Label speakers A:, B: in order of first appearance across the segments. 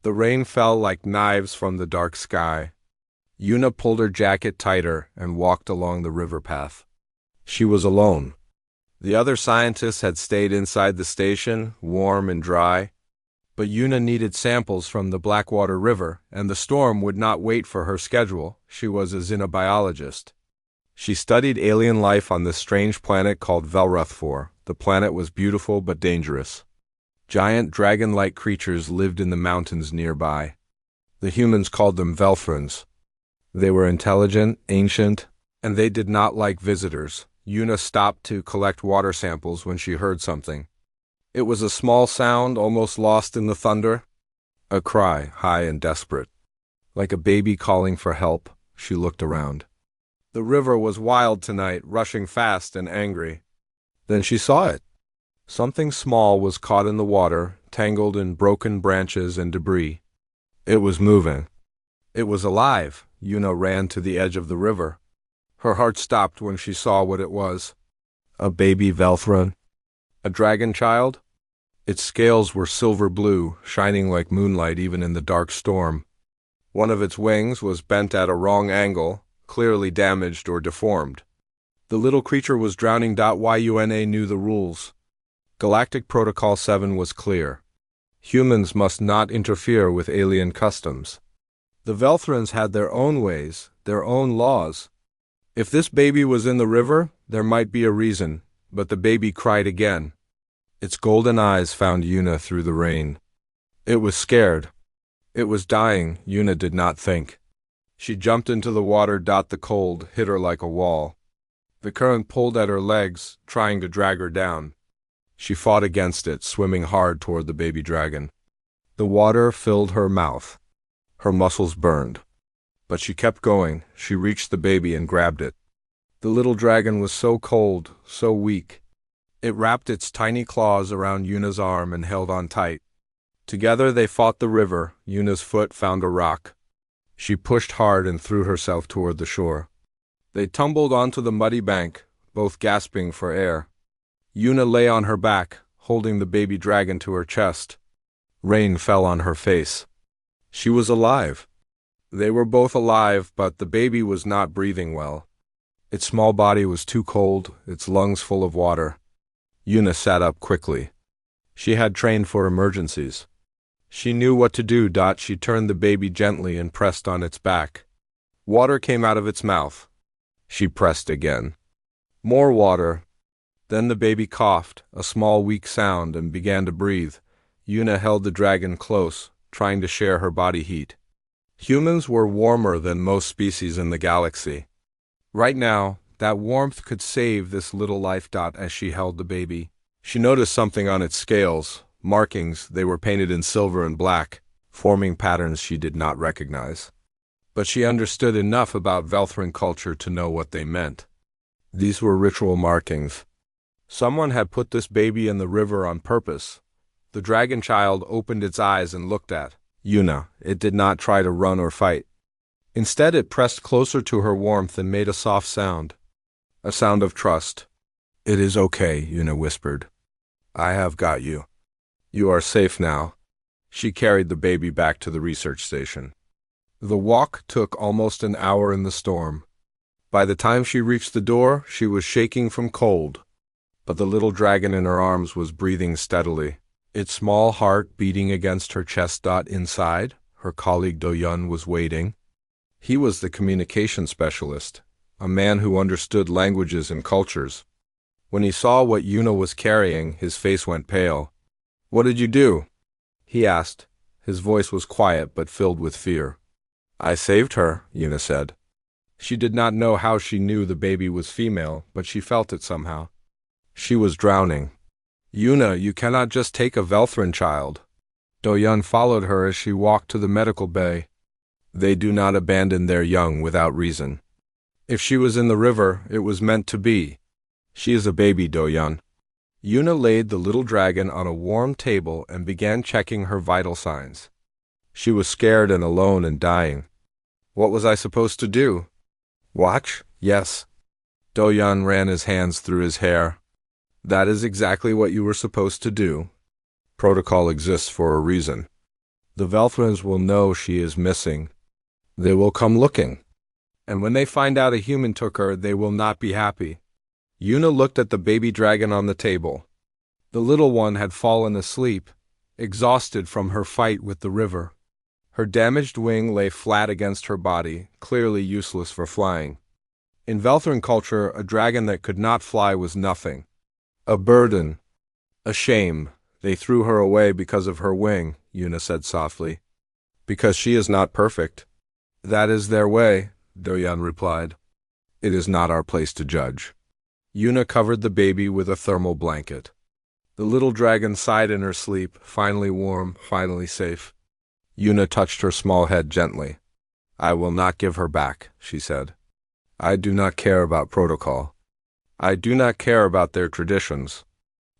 A: The rain fell like knives from the dark sky. Yuna pulled her jacket tighter and walked along the river path. She was alone. The other scientists had stayed inside the station, warm and dry. But Yuna needed samples from the Blackwater River, and the storm would not wait for her schedule. She was a xenobiologist. She studied alien life on this strange planet called Velruthfor. The planet was beautiful but dangerous. Giant dragon-like creatures lived in the mountains nearby. The humans called them Velthrons. They were intelligent, ancient, and they did not like visitors. Yuna stopped to collect water samples when she heard something. It was a small sound, almost lost in the thunder. A cry, high and desperate. Like a baby calling for help, she looked around. The river was wild tonight, rushing fast and angry. Then she saw it. Something small was caught in the water, tangled in broken branches and debris. It was moving. It was alive. Yuna ran to the edge of the river. Her heart stopped when she saw what it was. A baby Velthron. A dragon child? Its scales were silver blue, shining like moonlight even in the dark storm. One of its wings was bent at a wrong angle, clearly damaged or deformed. The little creature was drowning. Yuna knew the rules. Galactic Protocol 7 was clear. Humans must not interfere with alien customs. The Velthrons had their own ways, their own laws. If this baby was in the river, there might be a reason, but the baby cried again. Its golden eyes found Yuna through the rain. It was scared. It was dying. Yuna did not think. She jumped into the water. The cold hit her like a wall. The current pulled at her legs, trying to drag her down. She fought against it, swimming hard toward the baby dragon. The water filled her mouth. Her muscles burned. But she kept going. She reached the baby and grabbed it. The little dragon was so cold, so weak. It wrapped its tiny claws around Yuna's arm and held on tight. Together they fought the river. Yuna's foot found a rock. She pushed hard and threw herself toward the shore. They tumbled onto the muddy bank, both gasping for air. Yuna lay on her back, holding the baby dragon to her chest. Rain fell on her face. She was alive. They were both alive, but the baby was not breathing well. Its small body was too cold, its lungs full of water. Yuna sat up quickly. She had trained for emergencies. She knew what to do. She turned the baby gently and pressed on its back. Water came out of its mouth. She pressed again. More water. Then the baby coughed, a small weak sound, and began to breathe. Yuna held the dragon close, trying to share her body heat. Humans were warmer than most species in the galaxy. Right now, that warmth could save this little life. As she held the baby, she noticed something on its scales, markings. They were painted in silver and black, forming patterns she did not recognize. But she understood enough about Velthron culture to know what they meant. These were ritual markings. Someone had put this baby in the river on purpose. The dragon child opened its eyes and looked at Yuna. It did not try to run or fight. Instead, it pressed closer to her warmth and made a soft sound. A sound of trust. "It is okay," Yuna whispered. "I have got you. You are safe now." She carried the baby back to the research station. The walk took almost an hour in the storm. By the time she reached the door, she was shaking from cold. But the little dragon in her arms was breathing steadily, its small heart beating against her chest. Inside, her colleague Do-Yun was waiting. He was the communication specialist, a man who understood languages and cultures. When he saw what Yuna was carrying, his face went pale. "What did you do?" he asked. His voice was quiet but filled with fear. "I saved her," Yuna said. She did not know how she knew the baby was female, but she felt it somehow. She was drowning. "Yuna, you cannot just take a Velthron child." Do-Yun followed her as she walked to the medical bay. They do not abandon their young without reason. If she was in the river, it was meant to be. She is a baby, Do-Yun. Yuna laid the little dragon on a warm table and began checking her vital signs. She was scared and alone and dying. What was I supposed to do? Watch? Yes. Do-Yun ran his hands through his hair. That is exactly what you were supposed to do. Protocol exists for a reason. The Velthrons will know she is missing. They will come looking. And when they find out a human took her, they will not be happy. Yuna looked at the baby dragon on the table. The little one had fallen asleep, exhausted from her fight with the river. Her damaged wing lay flat against her body, clearly useless for flying. In Velthron culture, a dragon that could not fly was nothing. A burden. A shame. They threw her away because of her wing, Yuna said softly. Because she is not perfect. That is their way, Doyan replied. It is not our place to judge. Yuna covered the baby with a thermal blanket. The little dragon sighed in her sleep, finally warm, finally safe. Yuna touched her small head gently. I will not give her back, she said. I do not care about protocol. I do not care about their traditions.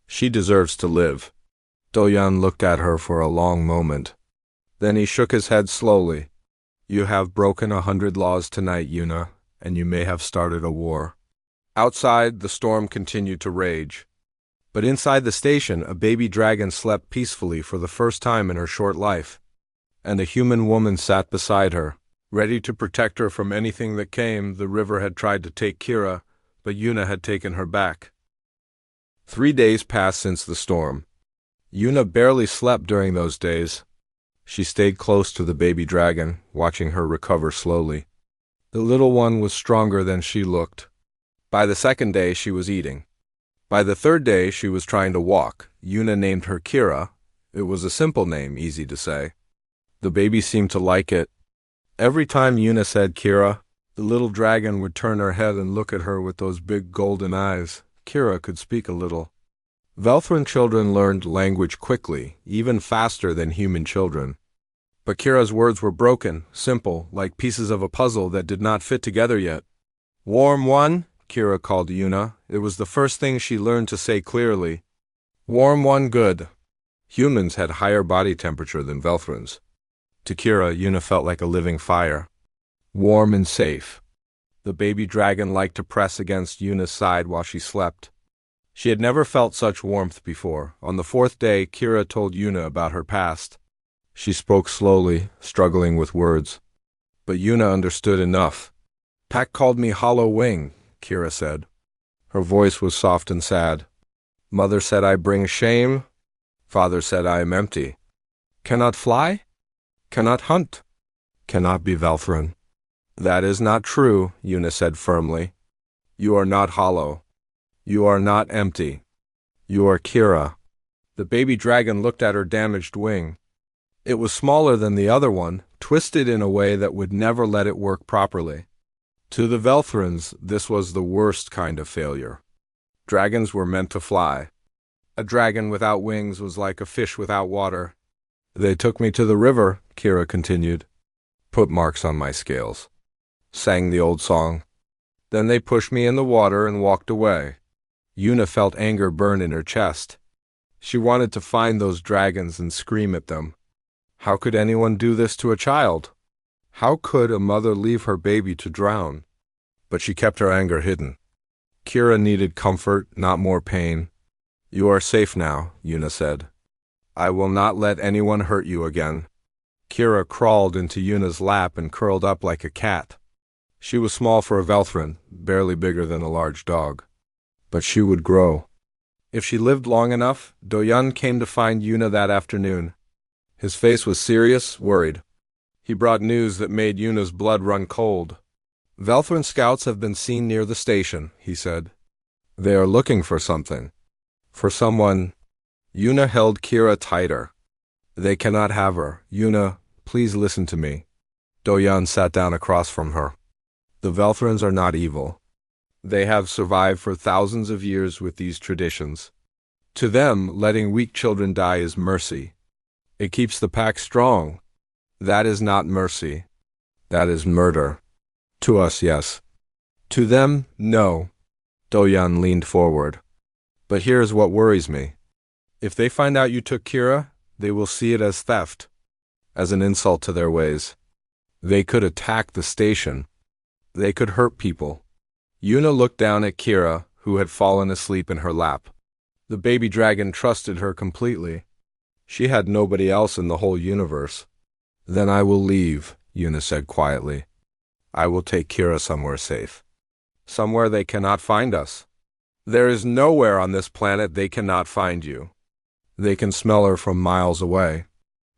A: She deserves to live. Doyan looked at her for a long moment. Then he shook his head slowly. You have broken 100 laws tonight, Yuna, and you may have started a war. Outside, the storm continued to rage. But inside the station, a baby dragon slept peacefully for the first time in her short life. And a human woman sat beside her, ready to protect her from anything that came. The river had tried to take Kira, but Yuna had taken her back. 3 days passed since the storm. Yuna barely slept during those days. She stayed close to the baby dragon, watching her recover slowly. The little one was stronger than she looked. By the second day, she was eating. By the third day, she was trying to walk. Yuna named her Kira. It was a simple name, easy to say. The baby seemed to like it. Every time Yuna said Kira, the little dragon would turn her head and look at her with those big golden eyes. Kira could speak a little. Velthron children learned language quickly, even faster than human children. But Kira's words were broken, simple, like pieces of a puzzle that did not fit together yet. Warm one, Kira called Yuna. It was the first thing she learned to say clearly. Warm one, good. Humans had higher body temperature than Velthrons. To Kira, Yuna felt like a living fire. Warm and safe. The baby dragon liked to press against Yuna's side while she slept. She had never felt such warmth before. On the fourth day, Kira told Yuna about her past. She spoke slowly, struggling with words. But Yuna understood enough. Pack called me Hollow Wing, Kira said. Her voice was soft and sad. Mother said I bring shame. Father said I am empty. Cannot fly? Cannot hunt? Cannot be Velthron. That is not true, Yuna said firmly. You are not hollow. You are not empty. You are Kira. The baby dragon looked at her damaged wing. It was smaller than the other one, twisted in a way that would never let it work properly. To the Velthrons, this was the worst kind of failure. Dragons were meant to fly. A dragon without wings was like a fish without water. They took me to the river, Kira continued. Put marks on my scales. Sang the old song. Then they pushed me in the water and walked away. Yuna felt anger burn in her chest. She wanted to find those dragons and scream at them. How could anyone do this to a child? How could a mother leave her baby to drown? But she kept her anger hidden. Kira needed comfort, not more pain. You are safe now, Yuna said. I will not let anyone hurt you again. Kira crawled into Yuna's lap and curled up like a cat. She was small for a Velthron, barely bigger than a large dog. But she would grow. If she lived long enough, Doyan came to find Yuna that afternoon. His face was serious, worried. He brought news that made Yuna's blood run cold. Velthron scouts have been seen near the station, he said. They are looking for something. For someone. Yuna held Kira tighter. They cannot have her. Yuna, please listen to me. Doyan sat down across from her. The Velthrons are not evil. They have survived for thousands of years with these traditions. To them, letting weak children die is mercy. It keeps the pack strong. That is not mercy. That is murder. To us, yes. To them, no. Doyan leaned forward. But here is what worries me. If they find out you took Kira, they will see it as theft, as an insult to their ways. They could attack the station. They could hurt people. Yuna looked down at Kira, who had fallen asleep in her lap. The baby dragon trusted her completely. She had nobody else in the whole universe. Then I will leave, Yuna said quietly. I will take Kira somewhere safe. Somewhere they cannot find us. There is nowhere on this planet they cannot find you. They can smell her from miles away.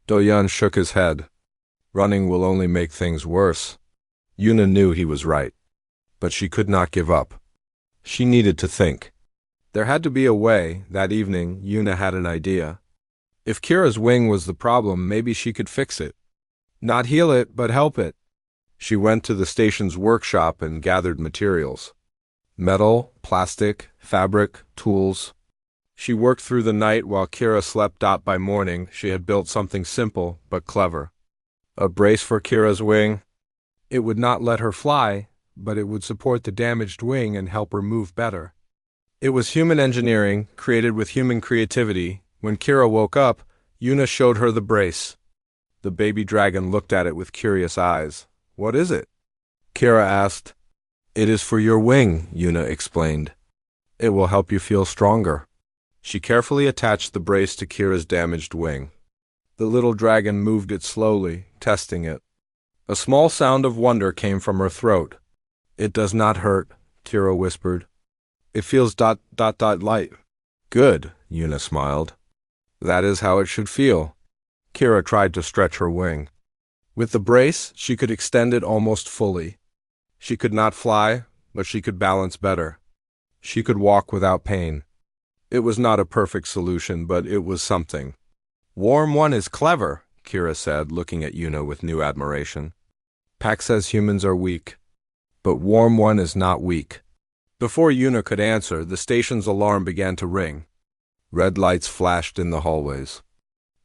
A: Do-yeon shook his head. Running will only make things worse. Yuna knew he was right. But she could not give up. She needed to think. There had to be a way. That evening, Yuna had an idea. If Kira's wing was the problem, maybe she could fix it. Not heal it, but help it. She went to the station's workshop and gathered materials. Metal, plastic, fabric, tools. She worked through the night while Kira slept. By morning, she had built something simple but clever. A brace for Kira's wing. It would not let her fly, but it would support the damaged wing and help her move better. It was human engineering, created with human creativity. When Kira woke up, Yuna showed her the brace. The baby dragon looked at it with curious eyes. What is it? Kira asked. It is for your wing, Yuna explained. It will help you feel stronger. She carefully attached the brace to Kira's damaged wing. The little dragon moved it slowly, testing it. A small sound of wonder came from her throat. It does not hurt, Kira whispered. It feels light. Good, Yuna smiled. That is how it should feel. Kira tried to stretch her wing. With the brace, she could extend it almost fully. She could not fly, but she could balance better. She could walk without pain. It was not a perfect solution, but it was something. Warm One is clever, Kira said, looking at Yuna with new admiration. Pack says humans are weak, but Warm One is not weak. Before Yuna could answer, the station's alarm began to ring. Red lights flashed in the hallways.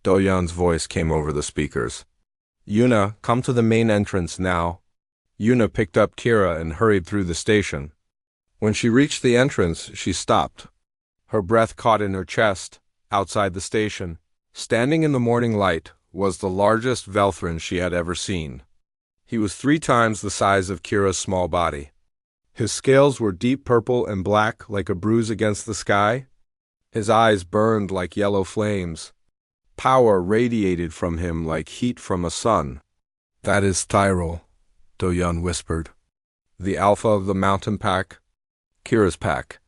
A: Do-yeon's voice came over the speakers. Yuna, come to the main entrance now. Yuna picked up Kira and hurried through the station. When she reached the entrance, she stopped. Her breath caught in her chest. Outside the station, standing in the morning light, was the largest Velthrin she had ever seen. He was 3 times the size of Kira's small body. His scales were deep purple and black like a bruise against the sky. His eyes burned like yellow flames. Power radiated from him like heat from a sun. That is Tyrol, Do-yeon whispered. The alpha of the mountain pack. Kira's pack.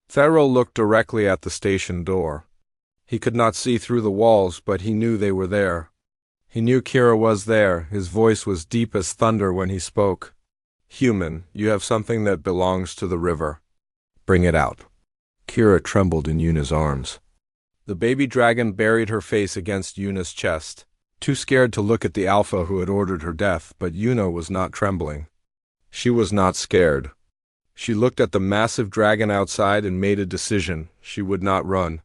A: Tyrol looked directly at the station door. He could not see through the walls, but he knew they were there. He knew Kira was there. His voice was deep as thunder when he spoke. Human, you have something that belongs to the river. Bring it out. Kira trembled in Yuna's arms. The baby dragon buried her face against Yuna's chest, too scared to look at the alpha who had ordered her death, but Yuna was not trembling. She was not scared. She looked at the massive dragon outside and made a decision. She would not run.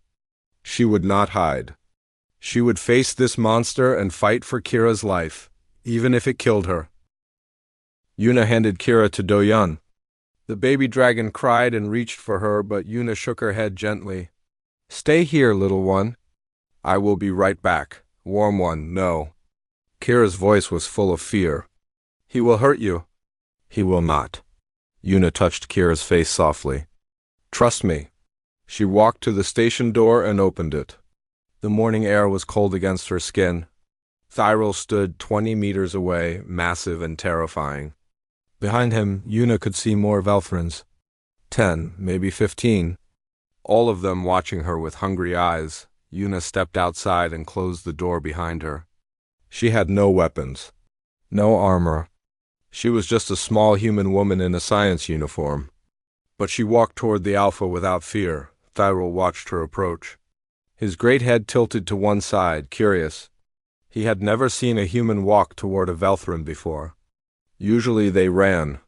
A: She would not hide. She would face this monster and fight for Kira's life, even if it killed her. Yuna handed Kira to Do-yeon. The baby dragon cried and reached for her, but Yuna shook her head gently. Stay here, little one. I will be right back. Warm One, no. Kira's voice was full of fear. He will hurt you. He will not. Yuna touched Kira's face softly. Trust me. She walked to the station door and opened it. The morning air was cold against her skin. Tyrol stood 20 meters away, massive and terrifying. Behind him, Yuna could see more Velthrins. 10, maybe 15. All of them watching her with hungry eyes. Yuna stepped outside and closed the door behind her. She had no weapons. No armor. She was just a small human woman in a science uniform. But she walked toward the alpha without fear. Tyrol watched her approach. His great head tilted to one side, curious. He had never seen a human walk toward a Velthrin before. Usually they ran.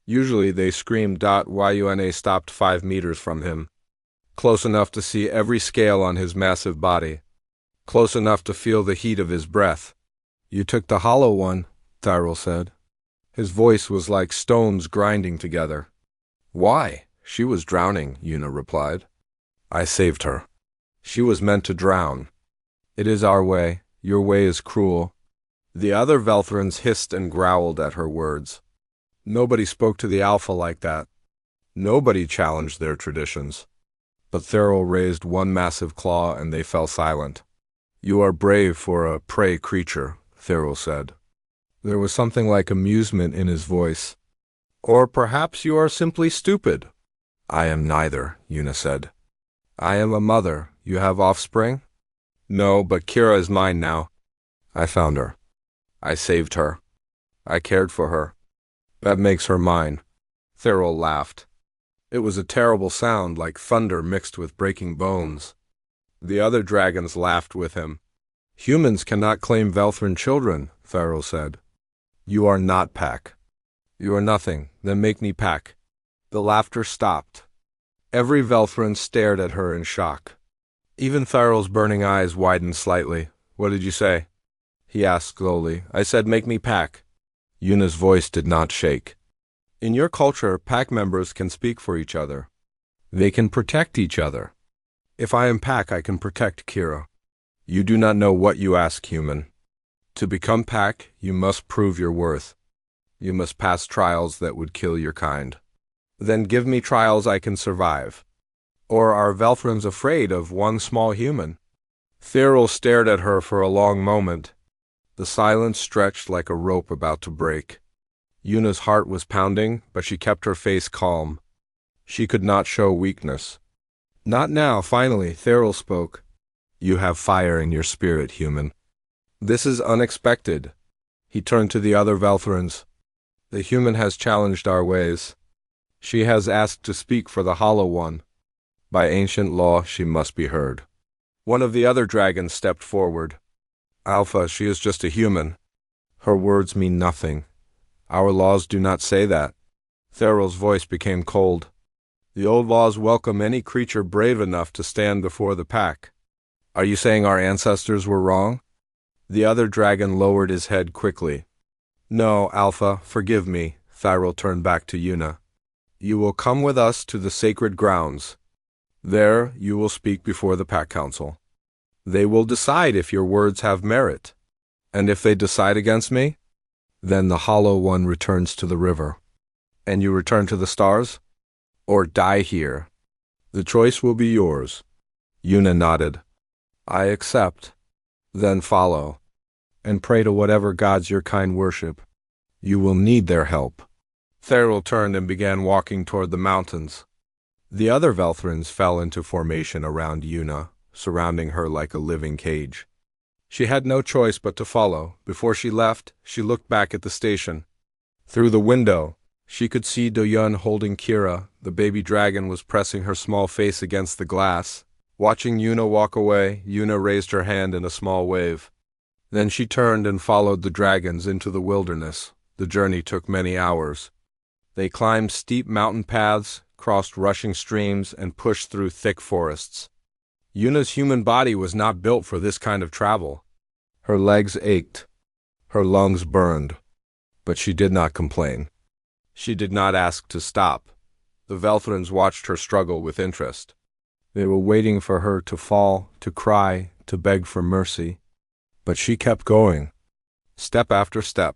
A: Usually they screamed. Yuna stopped 5 meters from him. Close enough to see every scale on his massive body. Close enough to feel the heat of his breath. You took the hollow one, Tyrol said. His voice was like stones grinding together. Why? She was drowning, Yuna replied. I saved her. She was meant to drown. It is our way. Your way is cruel. The other Velthrins hissed and growled at her words. Nobody spoke to the alpha like that. Nobody challenged their traditions. But Tyrol raised one massive claw and they fell silent. You are brave for a prey creature, Thyril said. There was something like amusement in his voice. Or perhaps you are simply stupid. I am neither, Una said. I am a mother. You have offspring? No, but Kira is mine now. I found her. I saved her. I cared for her. That makes her mine. Thyril laughed. It was a terrible sound, like thunder mixed with breaking bones. The other dragons laughed with him. Humans cannot claim Velthran children, Thyril said. You are not Pack. You are nothing, then make me Pack. The laughter stopped. Every Velthran stared at her in shock. Even Thyril's burning eyes widened slightly. What did you say? He asked slowly. I said make me Pack. Una's voice did not shake. In your culture, Pack members can speak for each other. They can protect each other. If I am Pack, I can protect Kira. You do not know what you ask, human. To become Pack, you must prove your worth. You must pass trials that would kill your kind. Then give me trials I can survive. Or are Velthrans afraid of one small human? Thyril stared at her for a long moment. The silence stretched like a rope about to break. Una's heart was pounding, but she kept her face calm. She could not show weakness. Not now, finally, Thyril spoke. You have fire in your spirit, human. This is unexpected. He turned to the other Velthrans. The human has challenged our ways. She has asked to speak for the Hollow One. By ancient law, she must be heard. One of the other dragons stepped forward. Alpha, she is just a human. Her words mean nothing. Our laws do not say that. Thyril's voice became cold. The old laws welcome any creature brave enough to stand before the Pack. Are you saying our ancestors were wrong? The other dragon lowered his head quickly. No, Alpha, forgive me. Thyril turned back to Una. You will come with us to the sacred grounds. There you will speak before the Pack Council. They will decide if your words have merit. And if they decide against me, then the Hollow One returns to the river. And you return to the stars? Or die here. The choice will be yours. Una nodded. I accept. Then follow. And pray to whatever gods your kind worship. You will need their help. Thyril turned and began walking toward the mountains. The other Velthrans fell into formation around Una, surrounding her like a living cage. She had no choice but to follow. Before she left, she looked back at the station. Through the window, she could see Doyun holding Kira. The baby dragon was pressing her small face against the glass. Watching Una walk away, Una raised her hand in a small wave. Then she turned and followed the dragons into the wilderness. The journey took many hours. They climbed steep mountain paths, crossed rushing streams, and pushed through thick forests. Una's human body was not built for this kind of travel. Her legs ached. Her lungs burned. But she did not complain. She did not ask to stop. The Velthrans watched her struggle with interest. They were waiting for her to fall, to cry, to beg for mercy. But she kept going, step after step.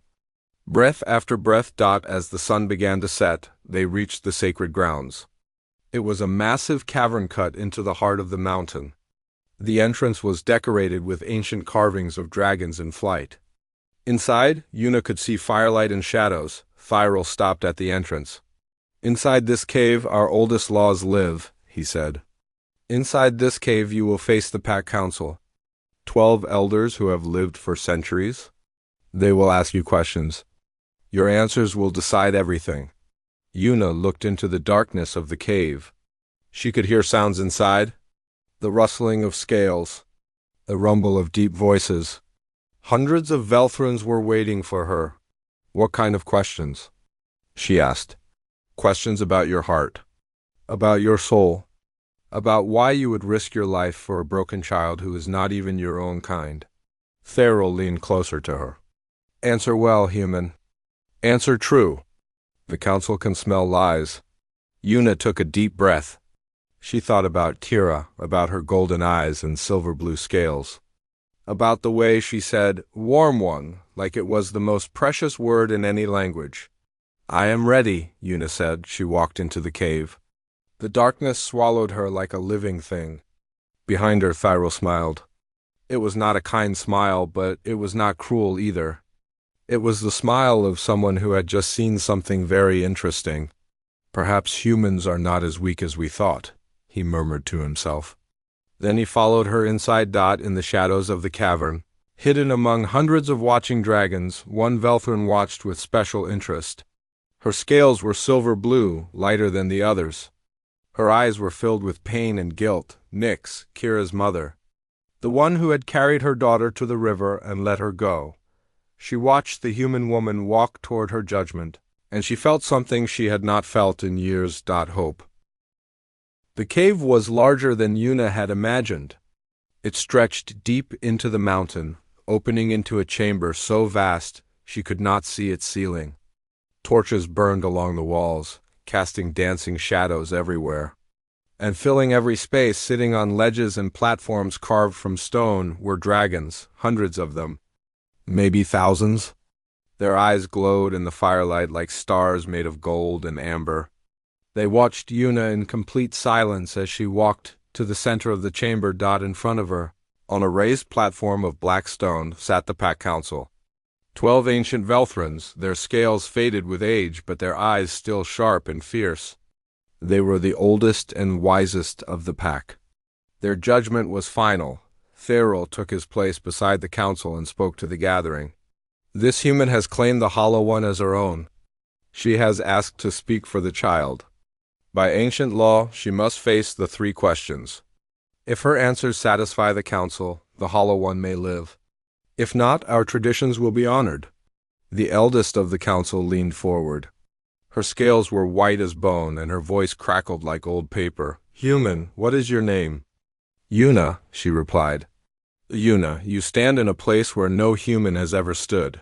A: Breath after breath. As the sun began to set, they reached the sacred grounds. It was a massive cavern cut into the heart of the mountain. The entrance was decorated with ancient carvings of dragons in flight. Inside, Una could see firelight and shadows. Thyril stopped at the entrance. Inside this cave, our oldest laws live, he said. Inside this cave, you will face the Pack Council. 12 elders who have lived for centuries. They will ask you questions. Your answers will decide everything. Una looked into the darkness of the cave. She could hear sounds inside. The rustling of scales. The rumble of deep voices. Hundreds of Velthrans were waiting for her. What kind of questions? She asked. Questions about your heart. About your soul. About why you would risk your life for a broken child who is not even your own kind. Thyril leaned closer to her. Answer well, human. Answer true. The council can smell lies. Una took a deep breath. She thought about Kira, about her golden eyes and silver blue scales. About the way she said, warm one, like it was the most precious word in any language. I am ready, Una said. She walked into the cave. The darkness swallowed her like a living thing. Behind her, Thyril smiled. It was not a kind smile, but it was not cruel either. It was the smile of someone who had just seen something very interesting. Perhaps humans are not as weak as we thought, he murmured to himself. Then he followed her inside. In the shadows of the cavern, hidden among hundreds of watching dragons, one Velthrin watched with special interest. Her scales were silver blue, lighter than the others. Her eyes were filled with pain and guilt. Nyx, Kira's mother, the one who had carried her daughter to the river and let her go. She watched the human woman walk toward her judgment, and she felt something she had not felt in years. Hope. The cave was larger than Yuna had imagined. It stretched deep into the mountain, opening into a chamber so vast she could not see its ceiling. Torches burned along the walls, casting dancing shadows everywhere. And filling every space, sitting on ledges and platforms carved from stone, were dragons, hundreds of them. Maybe thousands. Their eyes glowed in the firelight like stars made of gold and amber. They watched Yuna in complete silence as she walked to the center of the chamber. In front of her, on a raised platform of black stone, sat the Pack Council. 12 ancient Velthrins, their scales faded with age, but their eyes still sharp and fierce. They were the oldest and wisest of the pack. Their judgment was final. Theriel took his place beside the council and spoke to the gathering. This human has claimed the Hollow One as her own. She has asked to speak for the child. By ancient law, she must face the 3 questions. If her answers satisfy the council, the Hollow One may live. If not, our traditions will be honored. The eldest of the council leaned forward. Her scales were white as bone, and her voice crackled like old paper. "Human, what is your name?" "Yuna," she replied. "Yuna, you stand in a place where no human has ever stood.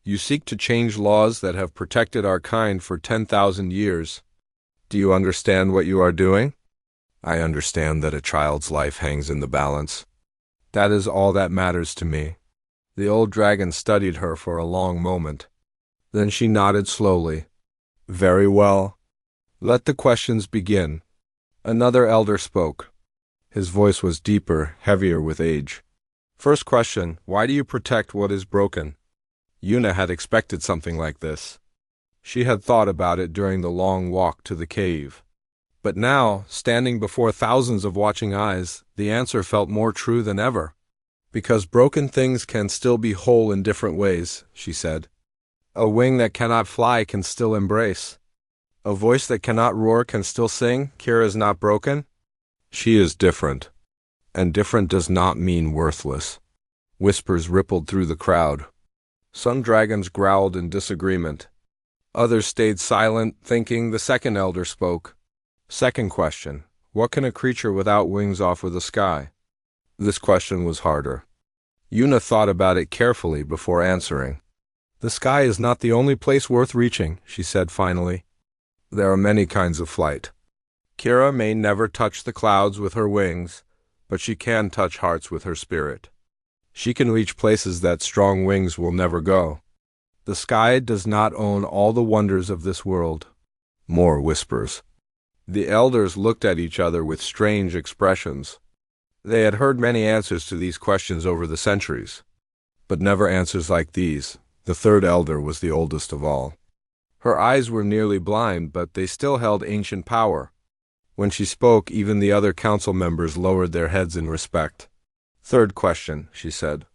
A: You seek to change laws that have protected our kind for 10,000 years. Do you understand what you are doing?" "I understand that a child's life hangs in the balance. That is all that matters to me." The old dragon studied her for a long moment. Then she nodded slowly. "Very well. Let the questions begin." Another elder spoke. His voice was deeper, heavier with age. "First question, why do you protect what is broken?" Yuna had expected something like this. She had thought about it during the long walk to the cave. But now, standing before thousands of watching eyes, the answer felt more true than ever. "Because broken things can still be whole in different ways," she said. "A wing that cannot fly can still embrace. A voice that cannot roar can still sing. Kira is not broken. She is different. And different does not mean worthless." Whispers rippled through the crowd. Some dragons growled in disagreement. Others stayed silent, thinking. The second elder spoke. "Second question, what can a creature without wings offer the sky?" This question was harder. Yuna thought about it carefully before answering. "The sky is not the only place worth reaching," she said finally. "There are many kinds of flight. Kira may never touch the clouds with her wings, but she can touch hearts with her spirit. She can reach places that strong wings will never go. The sky does not own all the wonders of this world." More whispers. The elders looked at each other with strange expressions. They had heard many answers to these questions over the centuries, but never answers like these. The third elder was the oldest of all. Her eyes were nearly blind, but they still held ancient power. When she spoke, even the other council members lowered their heads in respect. "Third question," she said.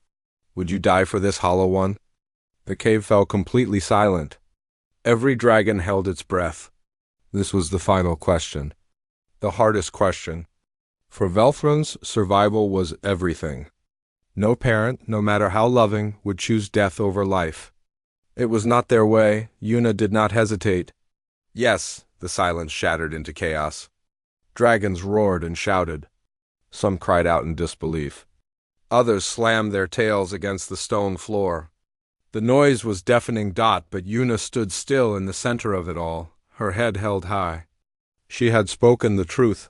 A: "Would you die for this Hollow One?" The cave fell completely silent. Every dragon held its breath. This was the final question. The hardest question. For Velthrons, survival was everything. No parent, no matter how loving, would choose death over life. It was not their way. Yuna did not hesitate. "Yes," the silence shattered into chaos. Dragons roared and shouted. Some cried out in disbelief. Others slammed their tails against the stone floor. The noise was deafening. But Yuna stood still in the center of it all, her head held high. She had spoken the truth.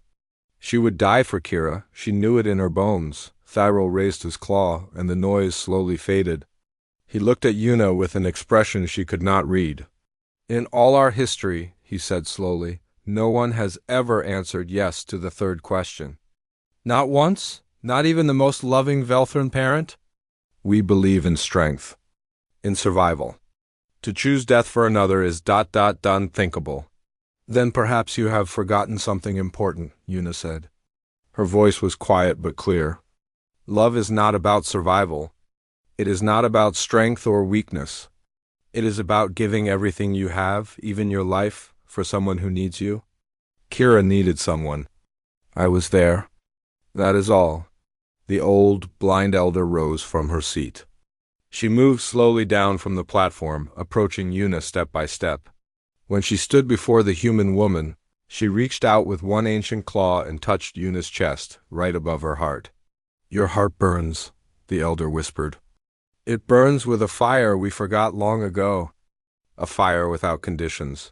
A: She would die for Kira. She knew it in her bones. Theriel raised his claw, and the noise slowly faded. He looked at Yuna with an expression she could not read. "In all our history," he said slowly, "no one has ever answered yes to the third question. Not once, Not even the most loving Velthorn parent? We believe in strength, in survival. To choose death for another is unthinkable. Then perhaps you have forgotten something important, Una said. Her voice was quiet but clear. Love is not about survival. It is not about strength or weakness. It is about giving everything you have, even your life, for someone who needs you. Kira needed someone. I was there. That is all. The old, blind elder rose from her seat. She moved slowly down from the platform, approaching Una step by step. When she stood before the human woman, she reached out with one ancient claw and touched Una's chest, right above her heart. Your heart burns, the elder whispered. It burns with a fire we forgot long ago. A fire without conditions.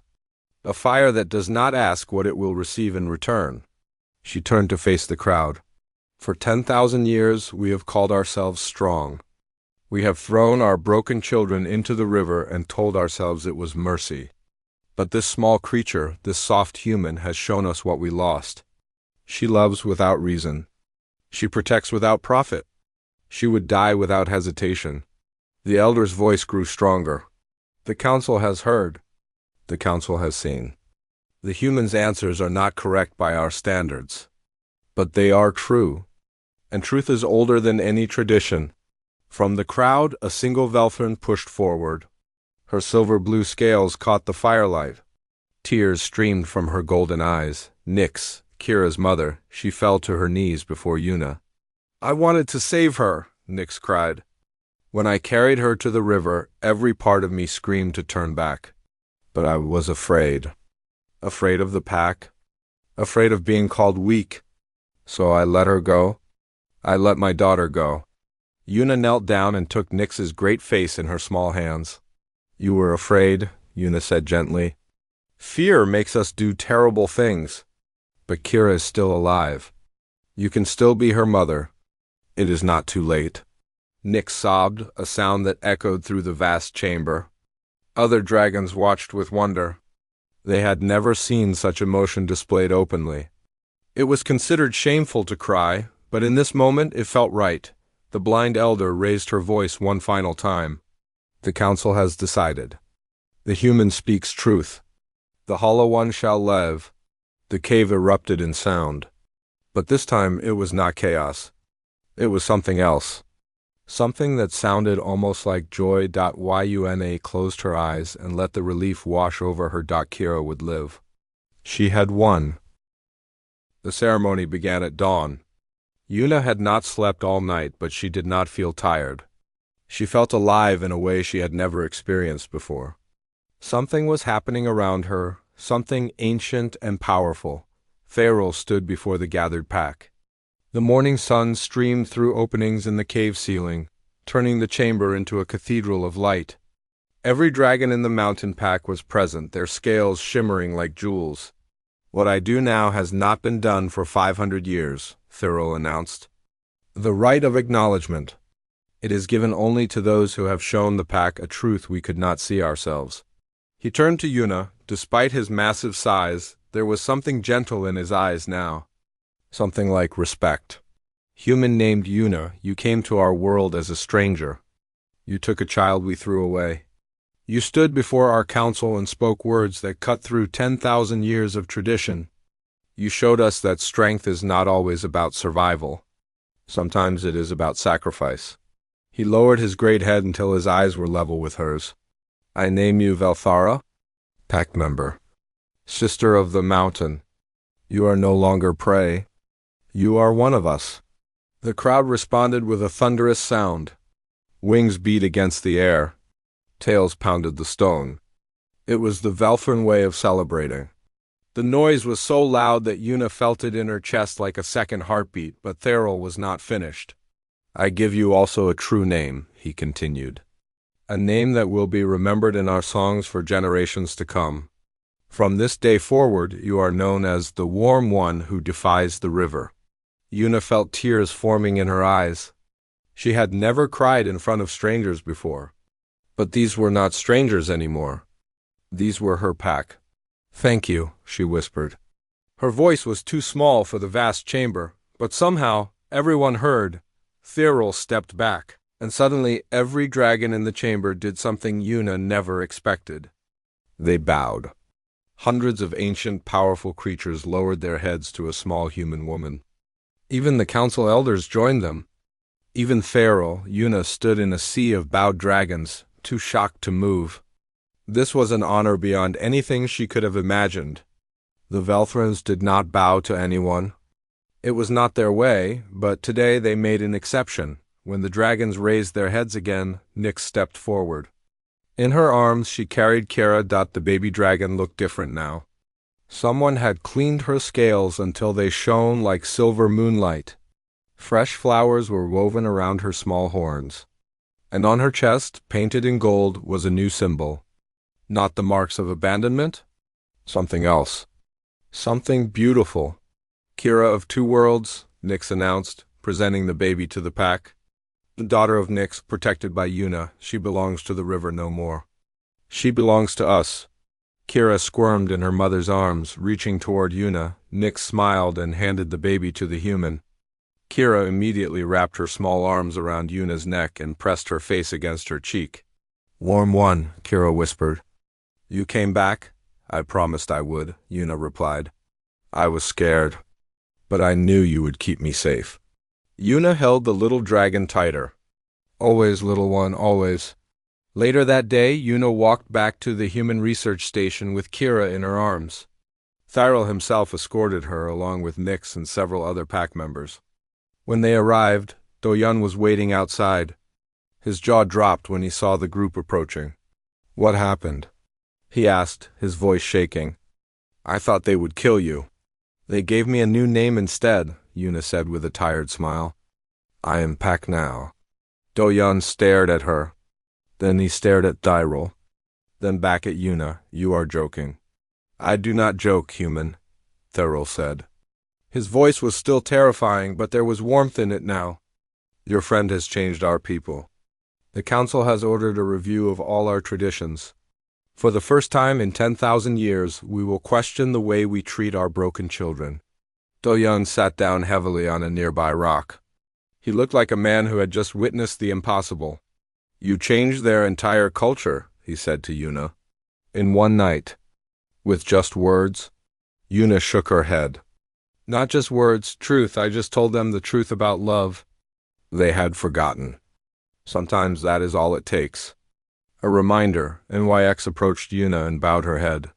A: A fire that does not ask what it will receive in return. She turned to face the crowd. For 10,000 years we have called ourselves strong. We have thrown our broken children into the river and told ourselves it was mercy. But this small creature, this soft human, has shown us what we lost. She loves without reason. She protects without profit. She would die without hesitation. The elder's voice grew stronger. The council has heard. The council has seen. The humans' answers are not correct by our standards. But they are true. And truth is older than any tradition. From the crowd, a single Velthorn pushed forward. Her silver-blue scales caught the firelight. Tears streamed from her golden eyes. Nyx, Kira's mother, she fell to her knees before Una. I wanted to save her, Nyx cried. When I carried her to the river, every part of me screamed to turn back. But I was afraid. Afraid of the pack. Afraid of being called weak. So I let her go. I let my daughter go. Una knelt down and took Nyx's great face in her small hands. You were afraid, Una said gently. Fear makes us do terrible things. But Kira is still alive. You can still be her mother. It is not too late. Nyx sobbed, a sound that echoed through the vast chamber. Other dragons watched with wonder. They had never seen such emotion displayed openly. It was considered shameful to cry, but in this moment it felt right. The blind elder raised her voice one final time. The council has decided. The human speaks truth. The hollow one shall live. The cave erupted in sound. But this time it was not chaos. It was something else. Something that sounded almost like joy. Yuna closed her eyes and let the relief wash over her. Kira would live. She had won. The ceremony began at dawn. Una had not slept all night, but she did not feel tired. She felt alive in a way she had never experienced before. Something was happening around her, something ancient and powerful. Therial stood before the gathered pack. The morning sun streamed through openings in the cave ceiling, turning the chamber into a cathedral of light. Every dragon in the mountain pack was present, their scales shimmering like jewels. What I do now has not been done for 500 years, Therial announced. The right of acknowledgement. It is given only to those who have shown the pack a truth we could not see ourselves. He turned to Una. Despite his massive size, there was something gentle in his eyes now. Something like respect. Human named Una, you came to our world as a stranger. You took a child we threw away. You stood before our council and spoke words that cut through 10,000 years of tradition. You showed us that strength is not always about survival. Sometimes it is about sacrifice. He lowered his great head until his eyes were level with hers. I name you Velthara, pack member, sister of the mountain. You are no longer prey. You are one of us. The crowd responded with a thunderous sound. Wings beat against the air. Tails pounded the stone. It was the Velthorn way of celebrating. The noise was so loud that Una felt it in her chest like a second heartbeat, but Therial was not finished. I give you also a true name, he continued. A name that will be remembered in our songs for generations to come. From this day forward, you are known as the warm one who defies the river. Una felt tears forming in her eyes. She had never cried in front of strangers before. But these were not strangers anymore. These were her pack. Thank you, she whispered. Her voice was too small for the vast chamber, but somehow Everyone heard. Thyril stepped back, and suddenly every dragon in the chamber did something Yuna never expected. They bowed. Hundreds of ancient, powerful creatures lowered their heads to a small human woman. Even the council elders joined them. Even Thyril, Yuna stood in a sea of bowed dragons, too shocked to move. This was an honor beyond anything she could have imagined. The Velthrons did not bow to anyone. It was not their way, but today they made an exception. When the dragons raised their heads again, Nyx stepped forward. In her arms she carried Kira. The baby dragon looked different now. Someone had cleaned her scales until they shone like silver moonlight. Fresh flowers were woven around her small horns. And on her chest, painted in gold, was a new symbol. Not the marks of abandonment? Something else. Something beautiful. Kira of Two Worlds, Nyx announced, presenting the baby to the pack. The daughter of Nyx, protected by Yuna, she belongs to the river no more. She belongs to us. Kira squirmed in her mother's arms, reaching toward Yuna. Nyx smiled and handed the baby to the human. Kira immediately wrapped her small arms around Yuna's neck and pressed her face against her cheek. "Warm one," Kira whispered. "You came back?" "I promised I would," Yuna replied. "I was scared, but I knew you would keep me safe." Yuna held the little dragon tighter. "Always, little one, always." Later that day, Yuna walked back to the human research station with Kira in her arms. Thyril himself escorted her, along with Nyx and several other pack members. When they arrived, Do-Yun was waiting outside. His jaw dropped when he saw the group approaching. "What happened?" he asked, his voice shaking. "I thought they would kill you." "They gave me a new name instead," Yuna said with a tired smile. "I am Pack now." Do-Yun stared at her. Then he stared at Thyril. Then back at Yuna. "You are joking." "I do not joke, human," Thyril said. His voice was still terrifying, but there was warmth in it now. "Your friend has changed our people. The council has ordered a review of all our traditions. For the first time in 10,000 years, we will question the way we treat our broken children." Do-Yun sat down heavily on a nearby rock. He looked like a man who had just witnessed the impossible. "You changed their entire culture," he said to Yuna. "In one night. With just words?" Yuna shook her head. "Not just words, truth. I just told them the truth about love." They had forgotten. Sometimes that is all it takes. A reminder. NYX approached Yuna and bowed her head.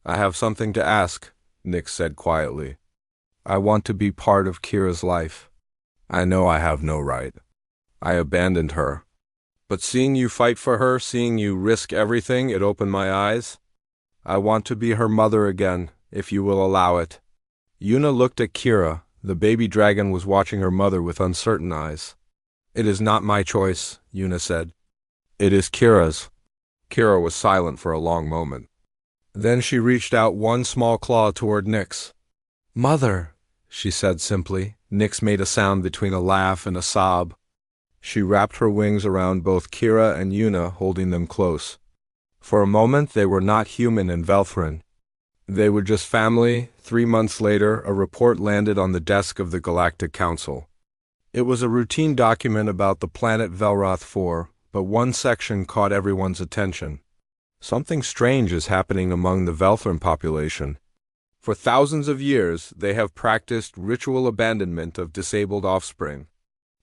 A: "I have something to ask," Nyx said quietly. "I want to be part of Kira's life. I know I have no right. I abandoned her. But seeing you fight for her, seeing you risk everything, it opened my eyes. I want to be her mother again, if you will allow it." Yuna looked at Kira. The baby dragon was watching her mother with uncertain eyes. "It is not my choice," Yuna said. "It is Kira's." Kira was silent for a long moment. Then she reached out one small claw toward Nyx. "Mother," she said simply. Nyx made a sound between a laugh and a sob. She wrapped her wings around both Kira and Yuna, holding them close. For a moment they were not human and Velthrin. They were just family. 3 months later, a report landed on the desk of the Galactic Council. It was a routine document about the planet Velroth 4, but one section caught everyone's attention. Something strange is happening among the Velthrin population. For thousands of years, they have practiced ritual abandonment of disabled offspring.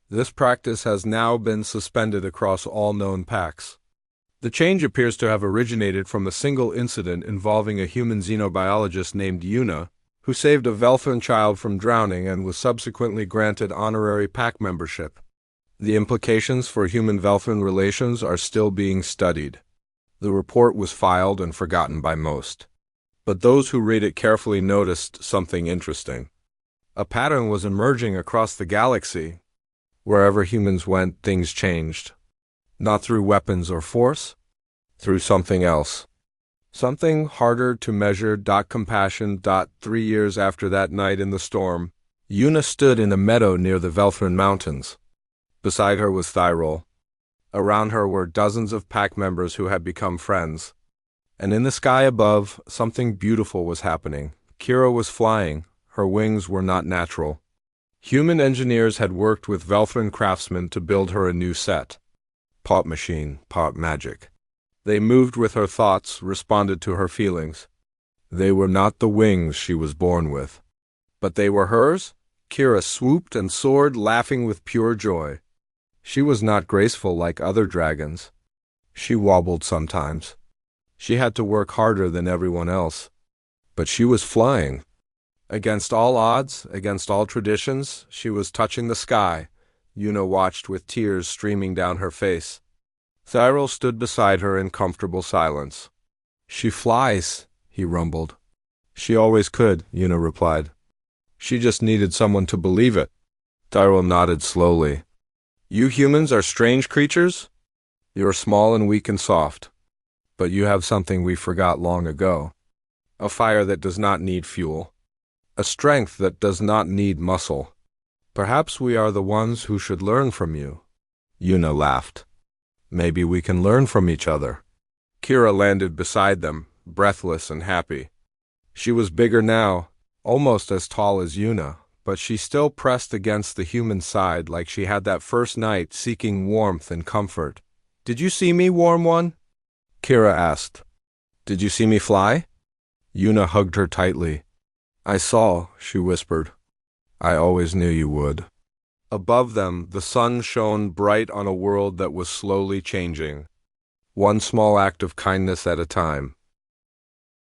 A: This practice has now been suspended across all known packs. The change appears to have originated from a single incident involving a human xenobiologist named Yuna, who saved a Velthrin child from drowning and was subsequently granted honorary pack membership. The implications for human-Velthrin relations are still being studied. The report was filed and forgotten by most. But those who read it carefully noticed something interesting. A pattern was emerging across the galaxy. Wherever humans went, things changed. Not through weapons or force, through something else. Something harder to measure. Compassion. 3 years after that night in the storm, Yuna stood in a meadow near the Velthrin Mountains. Beside her was Thyril. Around her were dozens of pack members who had become friends. And in the sky above, something beautiful was happening. Kira was flying. Her wings were not natural. Human engineers had worked with Velfrin craftsmen to build her a new set. Pop machine, pop magic. They moved with her thoughts, responded to her feelings. They were not the wings she was born with. But they were hers? Kira swooped and soared, laughing with pure joy. She was not graceful like other dragons. She wobbled sometimes. She had to work harder than everyone else. But she was flying. Against all odds, against all traditions, she was touching the sky. Yuna watched with tears streaming down her face. Cyril stood beside her in comfortable silence. She flies, he rumbled. She always could, Yuna replied. She just needed someone to believe it. Cyril nodded slowly. You humans are strange creatures? You're small and weak and soft. But you have something we forgot long ago. A fire that does not need fuel. A strength that does not need muscle. Perhaps we are the ones who should learn from you. Yuna laughed. Maybe we can learn from each other. Kira landed beside them, breathless and happy. She was bigger now, almost as tall as Yuna, but she still pressed against the human side like she had that first night seeking warmth and comfort. Did you see me, warm one? Kira asked. Did you see me fly? Yuna hugged her tightly. I saw, she whispered. I always knew you would. Above them, the sun shone bright on a world that was slowly changing. One small act of kindness at a time.